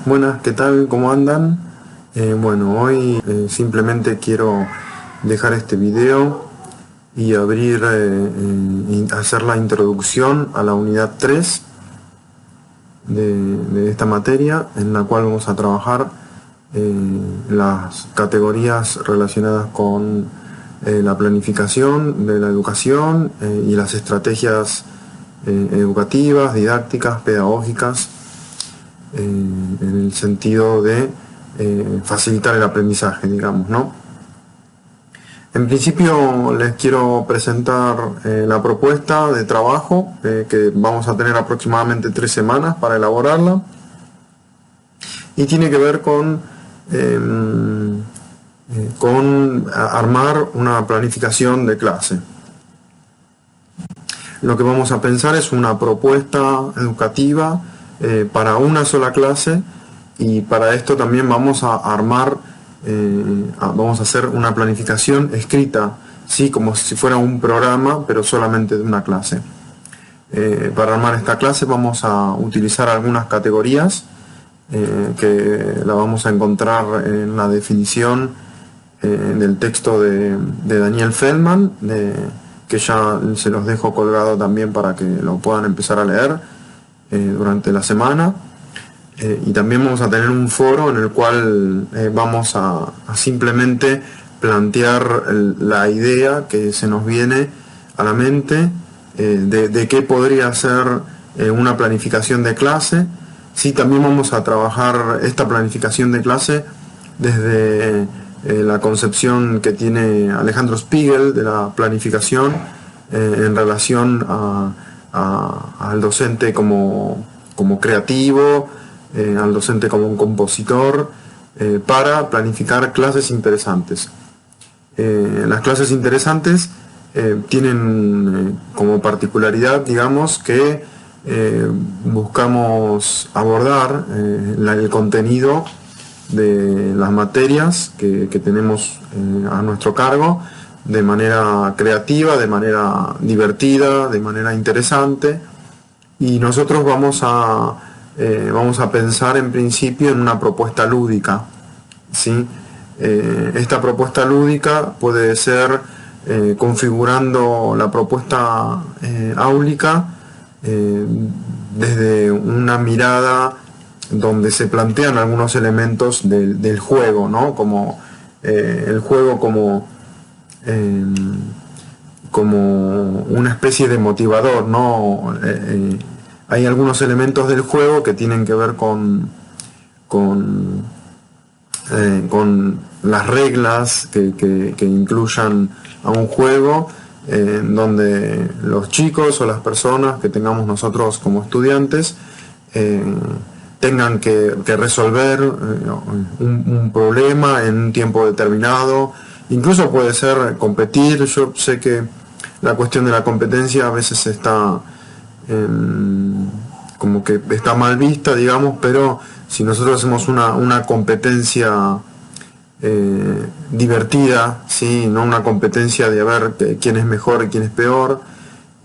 Buenas, ¿qué tal? ¿Cómo andan? Bueno, hoy simplemente quiero dejar este video y abrir, hacer la introducción a la unidad 3 de esta materia, en la cual vamos a trabajar las categorías relacionadas con la planificación de la educación y las estrategias educativas, didácticas, pedagógicas, en el sentido de facilitar el aprendizaje, digamos, ¿no? En principio les quiero presentar la propuesta de trabajo que vamos a tener aproximadamente 3 semanas para elaborarla, y tiene que ver con armar una planificación de clase. Lo que vamos a pensar es una propuesta educativa para una sola clase, y para esto también vamos a armar, vamos a hacer una planificación escrita, ¿sí? Como si fuera un programa, pero solamente de una clase. Para armar esta clase vamos a utilizar algunas categorías que la vamos a encontrar en la definición del texto de Daniel Feldman, que ya se los dejo colgado también para que lo puedan empezar a leer durante la semana. Y también vamos a tener un foro en el cual vamos a simplemente plantear la idea que se nos viene a la mente de qué podría ser una planificación de clase. Sí, también vamos a trabajar esta planificación de clase desde la concepción que tiene Alejandro Spiegel de la planificación en relación al docente como creativo, al docente como un compositor, para planificar clases interesantes. Las clases interesantes tienen como particularidad, digamos, que buscamos abordar el contenido de las materias que tenemos a nuestro cargo de manera creativa, de manera divertida, de manera interesante, y nosotros vamos a pensar en principio en una propuesta lúdica, ¿sí? Esta propuesta lúdica puede ser configurando la propuesta áulica desde una mirada donde se plantean algunos elementos del juego, ¿no? Como el juego como una especie de motivador, ¿no? Hay algunos elementos del juego que tienen que ver con las reglas que incluyan a un juego, donde los chicos o las personas que tengamos nosotros como estudiantes tengan que resolver un problema en un tiempo determinado. Incluso puede ser competir. Yo sé que la cuestión de la competencia a veces está como que está mal vista, digamos, pero si nosotros hacemos una competencia divertida, ¿sí? No una competencia de a ver quién es mejor y quién es peor,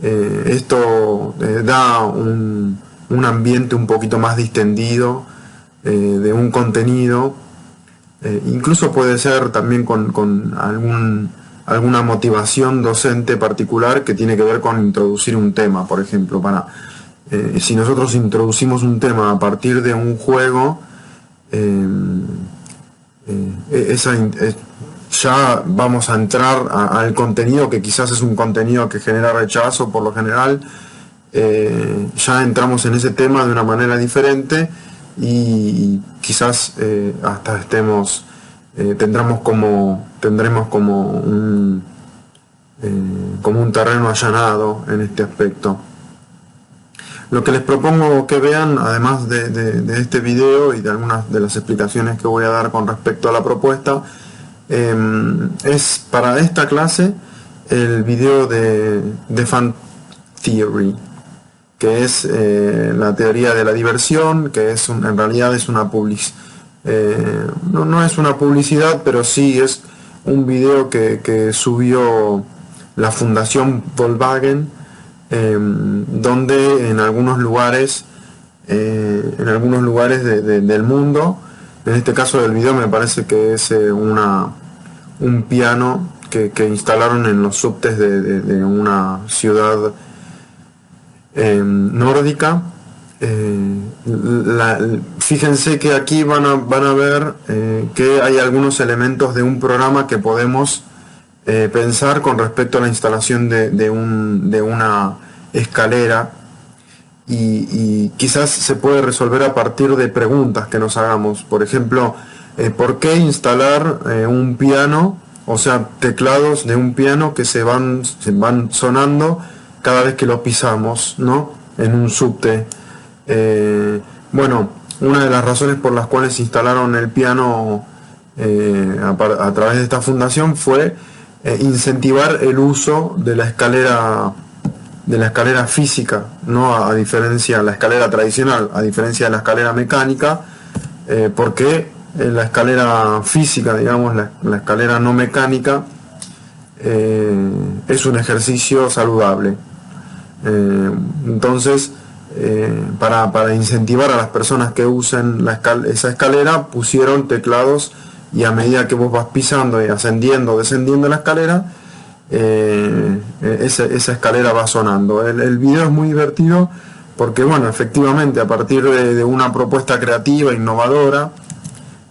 esto da un ambiente un poquito más distendido de un contenido. Incluso puede ser también con alguna motivación docente particular que tiene que ver con introducir un tema, por ejemplo. Si nosotros introducimos un tema a partir de un juego, ya vamos a entrar al contenido, que quizás es un contenido que genera rechazo por lo general. Ya entramos en ese tema de una manera diferente, y quizás hasta tendremos como un terreno allanado en este aspecto. Lo que les propongo que vean, además de este video y de algunas de las explicaciones que voy a dar con respecto a la propuesta, es para esta clase el video de Fan Theory, que es la teoría de la diversión, que en realidad es una no es una publicidad, pero sí es un video que subió la Fundación Volkswagen, donde en algunos lugares en algunos lugares del mundo. En este caso del video me parece que es un piano que instalaron en los subtes de una ciudad nórdica. Fíjense que aquí van a ver que hay algunos elementos de un programa que podemos pensar con respecto a la instalación de una escalera, y quizás se puede resolver a partir de preguntas que nos hagamos. Por ejemplo, ¿por qué instalar un piano, o sea, teclados de un piano que se van sonando cada vez que lo pisamos, ¿no?, en un subte? Bueno, una de las razones por las cuales instalaron el piano a través de esta fundación fue incentivar el uso de la escalera física, ¿no?, a diferencia de la escalera tradicional, a diferencia de la escalera mecánica, porque la escalera física, digamos, la escalera no mecánica, es un ejercicio saludable. Entonces, para incentivar a las personas que usen esa escalera, pusieron teclados, y a medida que vos vas pisando y ascendiendo o descendiendo la escalera, esa escalera va sonando. El video es muy divertido porque, bueno, efectivamente, a partir de una propuesta creativa, innovadora,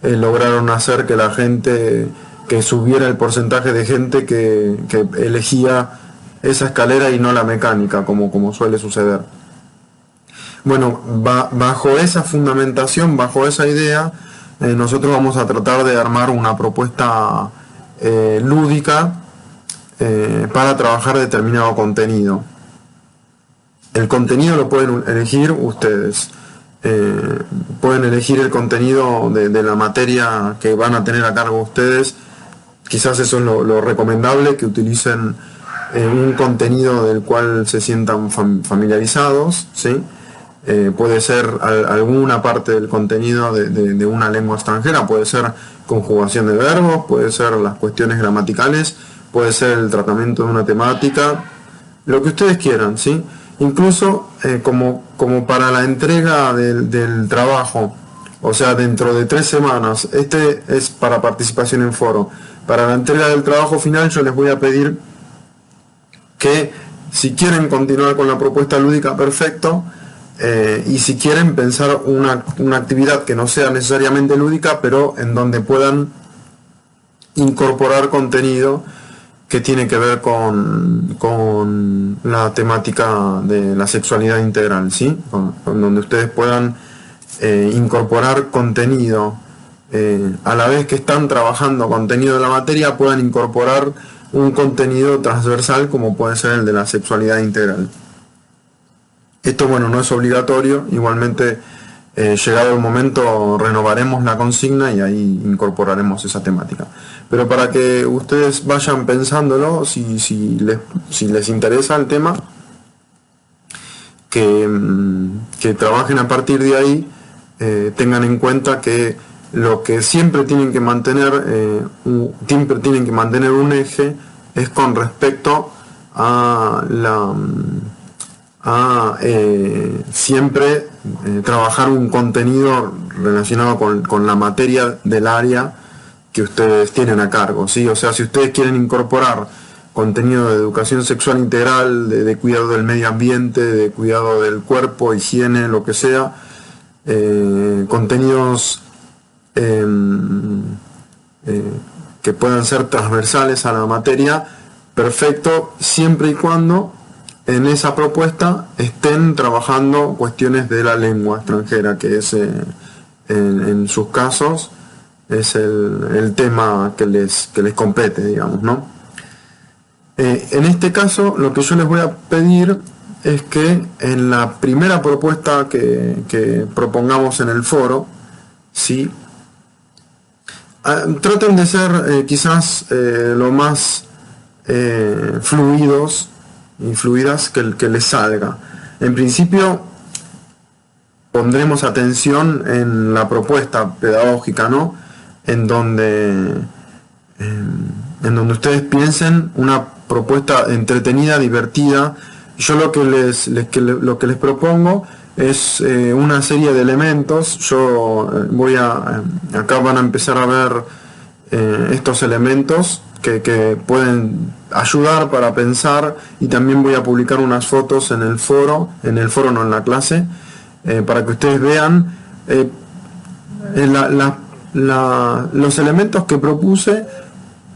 lograron hacer que la gente, que subiera el porcentaje de gente que elegía esa escalera y no la mecánica, como suele suceder. Bueno, bajo esa fundamentación, bajo esa idea, nosotros vamos a tratar de armar una propuesta lúdica para trabajar determinado contenido. El contenido lo pueden elegir ustedes. Pueden elegir el contenido de la materia que van a tener a cargo ustedes. Quizás eso es lo recomendable, que utilicen un contenido del cual se sientan familiarizados, ¿sí? Puede ser alguna parte del contenido de una lengua extranjera, puede ser conjugación de verbos, puede ser las cuestiones gramaticales, puede ser el tratamiento de una temática, lo que ustedes quieran, ¿sí? Incluso como para la entrega del trabajo, o sea, dentro de 3 semanas, este es para participación en foro. Para la entrega del trabajo final, yo les voy a pedir que, si quieren continuar con la propuesta lúdica, perfecto, y si quieren pensar una actividad que no sea necesariamente lúdica, pero en donde puedan incorporar contenido que tiene que ver con la temática de la sexualidad integral, ¿sí? Con donde ustedes puedan incorporar contenido, a la vez que están trabajando contenido de la materia, puedan incorporar un contenido transversal como puede ser el de la sexualidad integral. Esto, bueno, no es obligatorio, igualmente llegado el momento renovaremos la consigna y ahí incorporaremos esa temática. Pero para que ustedes vayan pensándolo, si les interesa el tema, que trabajen a partir de ahí, tengan en cuenta que lo que siempre tienen que mantener, un eje, es con respecto a siempre trabajar un contenido relacionado con la materia del área que ustedes tienen a cargo, ¿sí? O sea, si ustedes quieren incorporar contenido de educación sexual integral, de cuidado del medio ambiente, de cuidado del cuerpo, higiene, lo que sea, contenidos que puedan ser transversales a la materia, perfecto, siempre y cuando en esa propuesta estén trabajando cuestiones de la lengua extranjera, que es en sus casos es el tema que les compete, digamos, ¿no? En este caso, lo que yo les voy a pedir es que en la primera propuesta que propongamos en el foro, ¿sí?, traten de ser quizás lo más fluidos y fluidas que les salga. En principio pondremos atención en la propuesta pedagógica, ¿no?, en donde ustedes piensen una propuesta entretenida, divertida. Yo lo que les propongo es una serie de elementos. Yo acá van a empezar a ver estos elementos que pueden ayudar para pensar, y también voy a publicar unas fotos en el foro no, en la clase, para que ustedes vean los elementos que propuse.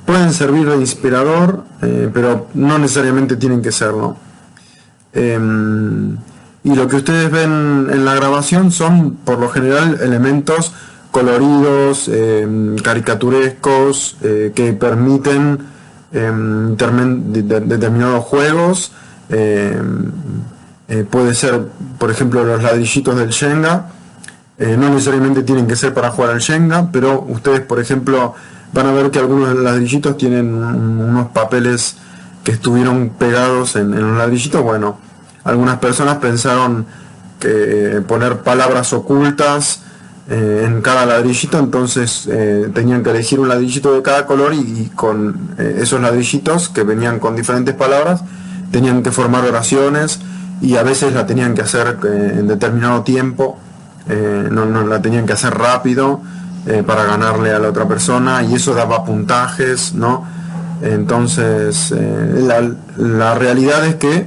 Pueden servir de inspirador, pero no necesariamente tienen que serlo. Y lo que ustedes ven en la grabación son, por lo general, elementos coloridos, caricaturescos, que permiten determinados juegos. Puede ser, por ejemplo, los ladrillitos del Shenga. No necesariamente tienen que ser para jugar al Shenga, pero ustedes, por ejemplo, van a ver que algunos ladrillitos tienen unos papeles que estuvieron pegados en los ladrillitos. Bueno, algunas personas pensaron que poner palabras ocultas en cada ladrillito, entonces tenían que elegir un ladrillito de cada color, y con esos ladrillitos que venían con diferentes palabras tenían que formar oraciones, y a veces la tenían que hacer en determinado tiempo. No la tenían que hacer rápido para ganarle a la otra persona, y eso daba puntajes, ¿no? Entonces la realidad es que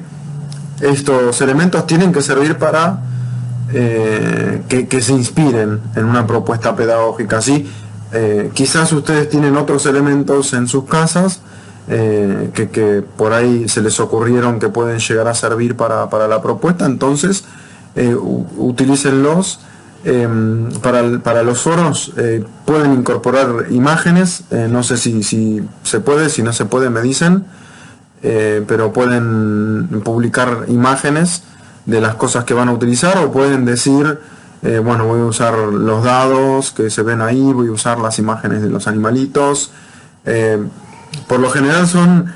estos elementos tienen que servir para que se inspiren en una propuesta pedagógica. ¿Sí? Quizás ustedes tienen otros elementos en sus casas que por ahí se les ocurrieron que pueden llegar a servir para la propuesta, entonces utilícenlos. Para los foros pueden incorporar imágenes, no sé si se puede, si no se puede me dicen, pero pueden publicar imágenes de las cosas que van a utilizar, o pueden decir, bueno, voy a usar los dados que se ven ahí, voy a usar las imágenes de los animalitos. Por lo general son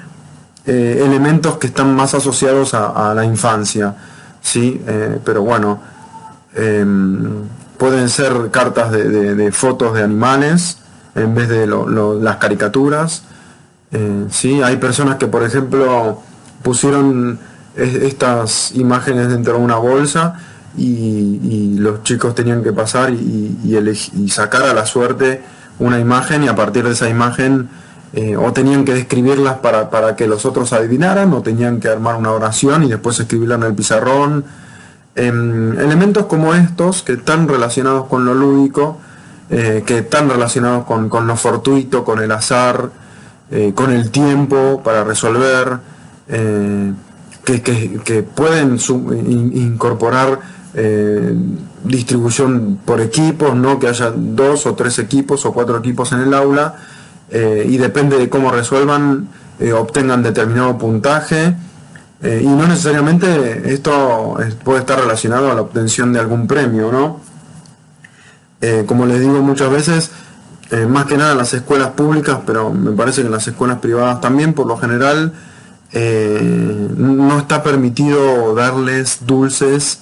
elementos que están más asociados a la infancia, ¿sí? Pero bueno, pueden ser cartas de fotos de animales en vez de las caricaturas. ¿Sí? Hay personas que, por ejemplo, pusieron estas imágenes dentro de una bolsa, y los chicos tenían que pasar y sacar a la suerte una imagen, y a partir de esa imagen o tenían que describirlas para que los otros adivinaran, o tenían que armar una oración y después escribirla en el pizarrón. Elementos como estos, que están relacionados con lo lúdico, que están relacionados con lo fortuito, con el azar, con el tiempo para resolver, que pueden incorporar distribución por equipos, ¿no? Que haya 2 o 3 equipos o 4 equipos en el aula, y depende de cómo resuelvan, obtengan determinado puntaje. Y no necesariamente esto puede estar relacionado a la obtención de algún premio, ¿no? Como les digo muchas veces, más que nada en las escuelas públicas, pero me parece que en las escuelas privadas también, por lo general, no está permitido darles dulces,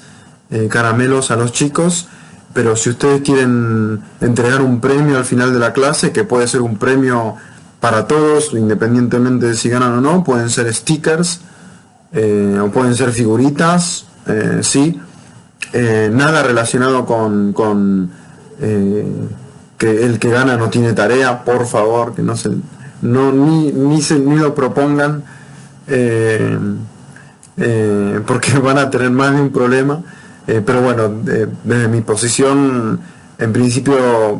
caramelos a los chicos, pero si ustedes quieren entregar un premio al final de la clase, que puede ser un premio para todos, independientemente de si ganan o no, pueden ser stickers, o pueden ser figuritas, sí, nada relacionado con que el que gana no tiene tarea, por favor, que ni lo propongan, porque van a tener más de un problema. Pero bueno, desde mi posición, en principio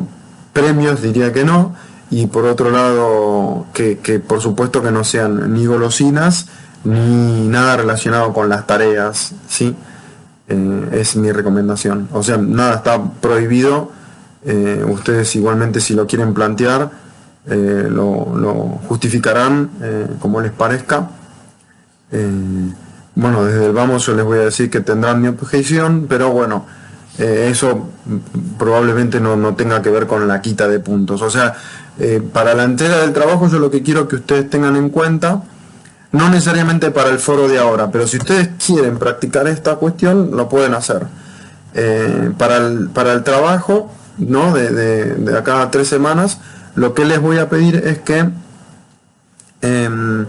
premios diría que no, y por otro lado que por supuesto que no sean ni golosinas ni nada relacionado con las tareas, ¿sí? Es mi recomendación. O sea, nada está prohibido. Ustedes igualmente, si lo quieren plantear, lo justificarán como les parezca. Bueno, desde el vamos yo les voy a decir que tendrán mi objeción, pero bueno, eso probablemente no tenga que ver con la quita de puntos. O sea, para la entrega del trabajo yo lo que quiero que ustedes tengan en cuenta, no necesariamente para el foro de ahora, pero si ustedes quieren practicar esta cuestión, lo pueden hacer. Para el trabajo, ¿no? de acá a 3 semanas, lo que les voy a pedir es que en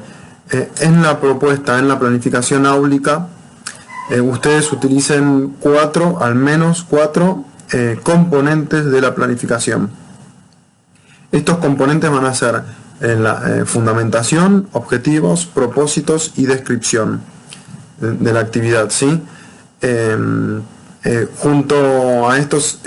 la propuesta, en la planificación áulica, ustedes utilicen al menos cuatro componentes de la planificación. Estos componentes van a ser la fundamentación, objetivos, propósitos y descripción de la actividad, ¿sí? Junto a estos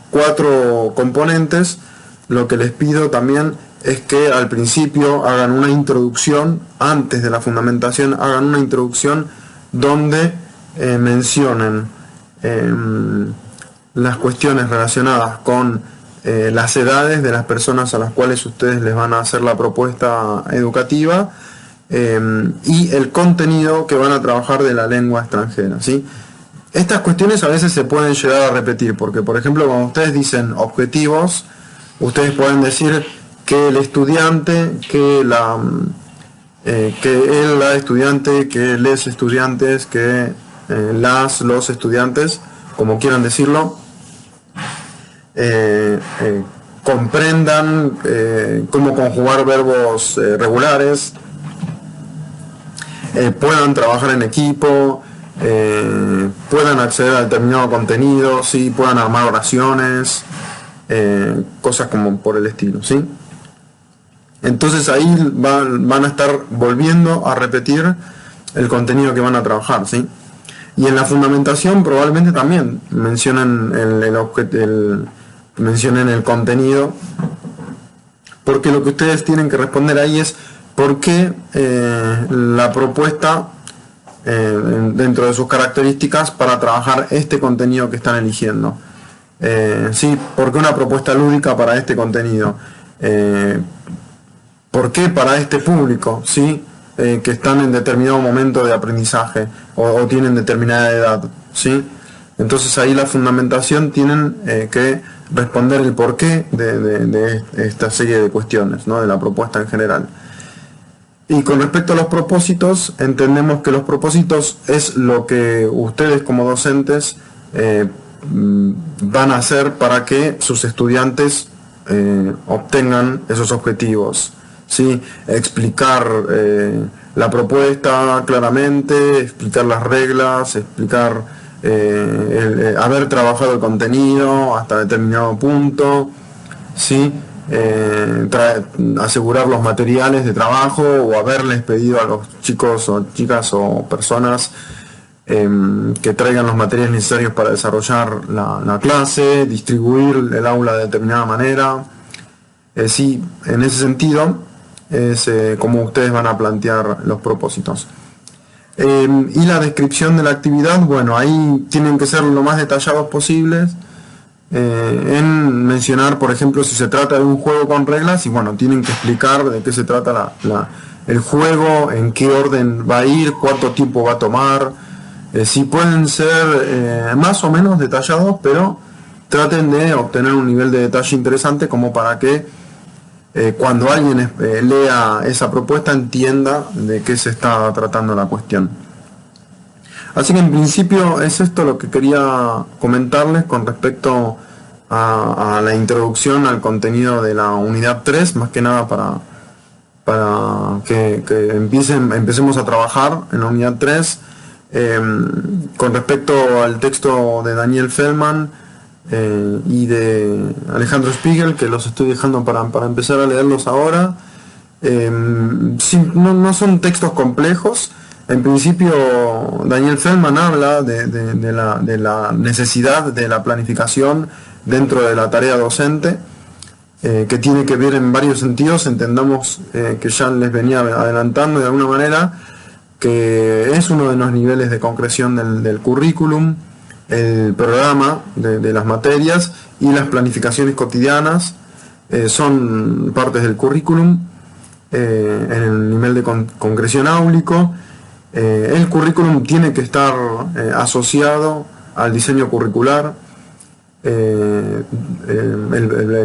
cuatro componentes, lo que les pido también es que al principio hagan una introducción, antes de la fundamentación, hagan una introducción donde mencionen las cuestiones relacionadas con las edades de las personas a las cuales ustedes les van a hacer la propuesta educativa y el contenido que van a trabajar de la lengua extranjera, ¿sí? Estas cuestiones a veces se pueden llegar a repetir, porque por ejemplo cuando ustedes dicen objetivos, ustedes pueden decir que el estudiante, que él, la estudiante, que les estudiantes, que los estudiantes, como quieran decirlo, comprendan cómo conjugar verbos regulares, puedan trabajar en equipo, puedan acceder a determinado contenido, ¿sí? Puedan armar oraciones, cosas como por el estilo, ¿sí? Entonces ahí van a estar volviendo a repetir el contenido que van a trabajar, ¿sí? Y en la fundamentación probablemente también mencionen mencionen el contenido, porque lo que ustedes tienen que responder ahí es por qué la propuesta dentro de sus características para trabajar este contenido que están eligiendo. Sí, ¿por qué una propuesta lúdica para este contenido? ¿Por qué para este público? ¿Sí? Que están en determinado momento de aprendizaje o tienen determinada edad, ¿sí? Entonces ahí la fundamentación tienen que responder el porqué de esta serie de cuestiones, ¿no? De la propuesta en general. Y con respecto a los propósitos, entendemos que los propósitos es lo que ustedes como docentes van a hacer para que sus estudiantes obtengan esos objetivos, ¿sí? Explicar la propuesta claramente, explicar las reglas, explicar haber trabajado el contenido hasta determinado punto, ¿sí? Asegurar los materiales de trabajo o haberles pedido a los chicos o chicas o personas que traigan los materiales necesarios para desarrollar la clase, distribuir el aula de determinada manera. Sí, en ese sentido es como ustedes van a plantear los propósitos. Y la descripción de la actividad, bueno, ahí tienen que ser lo más detallados posibles en mencionar, por ejemplo, si se trata de un juego con reglas, y bueno, tienen que explicar de qué se trata el juego, en qué orden va a ir, cuánto tiempo va a tomar. Sí pueden ser más o menos detallados, pero traten de obtener un nivel de detalle interesante como para que cuando alguien lea esa propuesta entienda de qué se está tratando la cuestión. Así que en principio es esto lo que quería comentarles con respecto a la introducción al contenido de la unidad 3, más que nada para que empecemos a trabajar en la unidad 3. Con respecto al texto de Daniel Feldman y de Alejandro Spiegel, que los estoy dejando para empezar a leerlos ahora, sí, no son textos complejos. En principio Daniel Feldman habla de la necesidad de la planificación dentro de la tarea docente, que tiene que ver en varios sentidos. Entendamos que ya les venía adelantando de alguna manera que es uno de los niveles de concreción del currículum, el programa de las materias y las planificaciones cotidianas son partes del currículum en el nivel de concreción áulico. El currículum tiene que estar asociado al diseño curricular.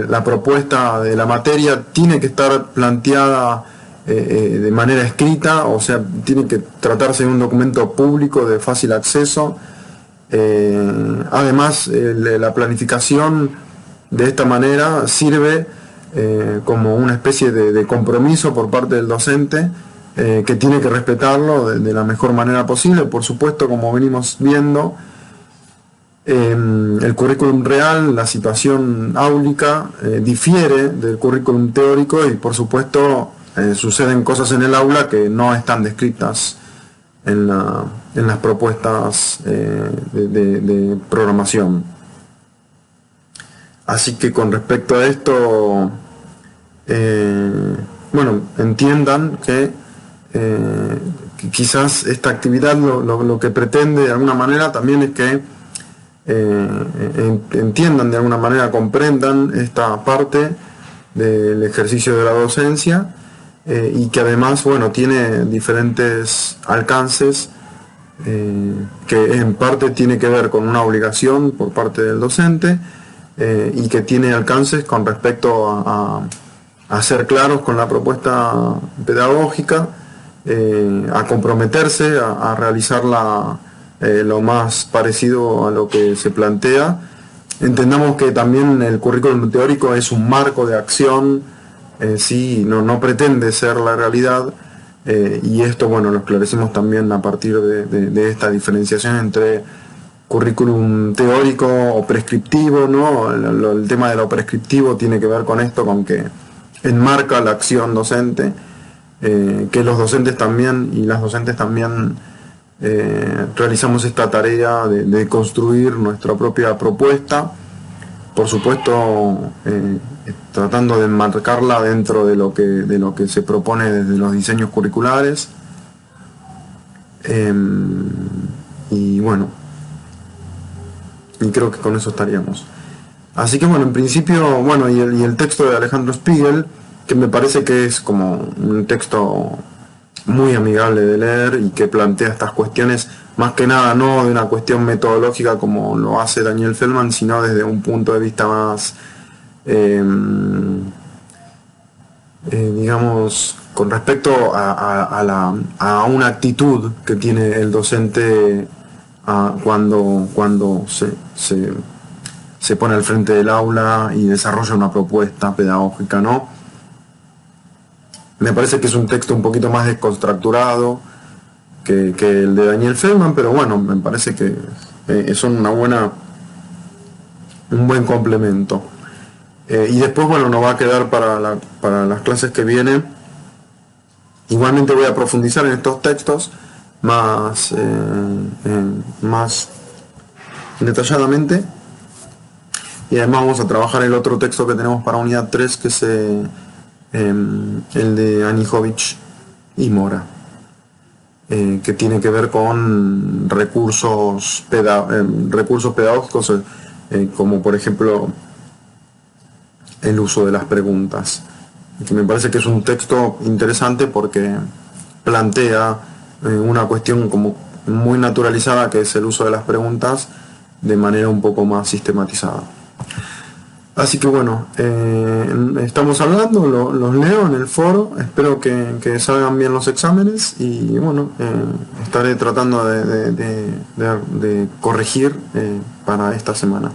La propuesta de la materia tiene que estar planteada de manera escrita, o sea, tiene que tratarse de un documento público de fácil acceso. Además, la planificación de esta manera sirve como una especie de compromiso por parte del docente que tiene que respetarlo de la mejor manera posible. Por supuesto, como venimos viendo, el currículum real, la situación áulica, difiere del currículum teórico y por supuesto suceden cosas en el aula que no están descritas en las propuestas de programación. Así que con respecto a esto, bueno, entiendan que quizás esta actividad lo que pretende de alguna manera también es que entiendan de alguna manera, comprendan esta parte del ejercicio de la docencia y que además, bueno, tiene diferentes alcances que en parte tiene que ver con una obligación por parte del docente y que tiene alcances con respecto a ser claros con la propuesta pedagógica, a comprometerse, a realizarla lo más parecido a lo que se plantea. Entendamos que también el currículum teórico es un marco de acción, sí, no pretende ser la realidad, y esto, bueno, lo esclarecemos también a partir de esta diferenciación entre currículum teórico o prescriptivo, ¿no? El tema de lo prescriptivo tiene que ver con esto, con que enmarca la acción docente, que los docentes también y las docentes también realizamos esta tarea de construir nuestra propia propuesta, por supuesto tratando de enmarcarla dentro de lo que se propone desde los diseños curriculares, y bueno, y creo que con eso estaríamos. Así que bueno, en principio, bueno, y el texto de Alejandro Spiegel, que me parece que es como un texto muy amigable de leer y que plantea estas cuestiones, más que nada no de una cuestión metodológica como lo hace Daniel Feldman, sino desde un punto de vista más, digamos, con respecto a una actitud que tiene el docente cuando se pone al frente del aula y desarrolla una propuesta pedagógica, ¿no? Me parece que es un texto un poquito más descontracturado que el de Daniel Feldman, pero bueno, me parece que son un buen complemento. Y después, bueno, nos va a quedar para las clases que vienen. Igualmente voy a profundizar en estos textos más detalladamente. Y además vamos a trabajar el otro texto que tenemos para unidad 3, que es el de Anijovic y Mora, que tiene que ver con recursos pedagógicos, como por ejemplo el uso de las preguntas, que me parece que es un texto interesante porque plantea una cuestión como muy naturalizada, que es el uso de las preguntas de manera un poco más sistematizada. Así que bueno, estamos hablando, los leo en el foro, espero que salgan bien los exámenes y bueno, estaré tratando de corregir para esta semana.